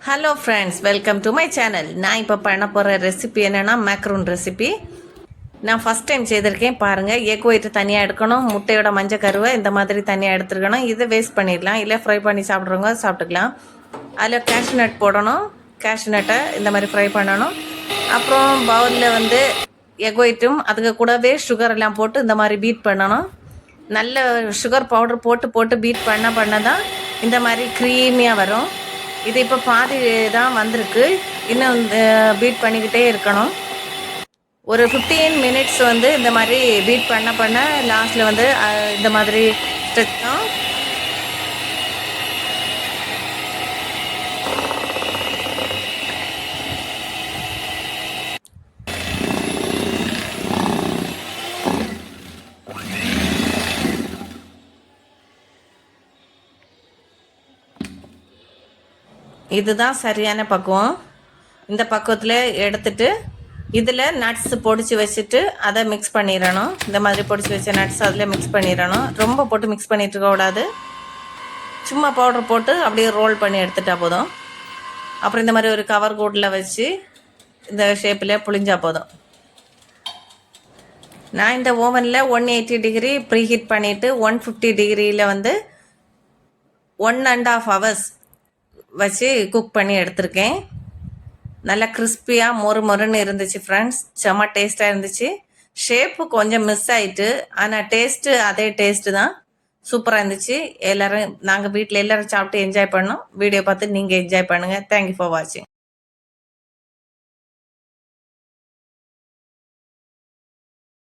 Hello friends, welcome to my channel. நான் இப்போ பண்ண போகிற ரெசிபி என்னென்னா மேக்ரூன் ரெசிபி. நான் ஃபஸ்ட் டைம் செய்திருக்கேன். பாருங்கள், எக் ஒயிட்டு தனியாக எடுக்கணும், முட்டையோட மஞ்சள் கருவை இந்த மாதிரி தனியாக எடுத்துருக்கணும். இதை வேஸ்ட் பண்ணிடலாம், இல்லை ஃப்ரை பண்ணி சாப்பிட்றவங்க சாப்பிட்டுக்கலாம். அதில் கேஷ்யூ நட் போடணும், கேஷ்யூ நட்டை இந்த மாதிரி ஃப்ரை பண்ணணும். அப்புறம் பவுலில் வந்து எக் ஒயிட்டும் அதுக்கு கூடவே சுகர் எல்லாம் போட்டு இந்த மாதிரி பீட் பண்ணணும். நல்ல சுகர் பவுடர் போட்டு பீட் பண்ண தான் இந்த மாதிரி க்ரீமியாக வரும். இது இப்போ பாதி தான் வந்திருக்கு, இன்னும் பீட் பண்ணிக்கிட்டே இருக்கணும். ஒரு 15 மினிட்ஸ் வந்து இந்த மாதிரி பீட் பண்ண லாஸ்ட்டில் வந்து இந்த மாதிரி ஸ்ட்ரெச்சும். இதுதான் சரியான பக்குவம். இந்த பக்குவத்தில் எடுத்துட்டு இதில் நட்ஸ் பொடிச்சு வச்சுட்டு அதை மிக்ஸ் பண்ணிடணும். இந்த மாதிரி பொடிச்சு வச்ச நட்ஸ் அதில் மிக்ஸ் பண்ணிடணும். ரொம்ப போட்டு மிக்ஸ் பண்ணிட்டு இருக்கக்கூடாது, சும்மா பவுடர் போட்டு அப்படியே ரோல் பண்ணி எடுத்துட்டா போதும். அப்புறம் இந்த மாதிரி ஒரு கவர் கூட்டில் வச்சு இந்த ஷேப்பில் புளிஞ்சா போதும். நான் இந்த ஓவனில் 180 டிகிரி ப்ரீ ஹீட் பண்ணிவிட்டு 150 டிகிரியில் வந்து 1.5 hours வச்சு குக் பண்ணி எடுத்திருக்கேன். நல்லா கிறிஸ்பியாக மொறுன்னு இருந்துச்சு ஃப்ரெண்ட்ஸ். செம்ம டேஸ்ட்டாக இருந்துச்சு. ஷேப்பு கொஞ்சம் மிஸ் ஆகிட்டு, ஆனால் டேஸ்ட்டு அதே டேஸ்ட்டு தான். சூப்பராக இருந்துச்சு. நாங்கள் வீட்டில் எல்லோரும் சாப்பிட்டு என்ஜாய் பண்ணோம். வீடியோ பார்த்து நீங்கள் என்ஜாய் பண்ணுங்கள். தேங்க்யூ ஃபார் வாட்சிங்.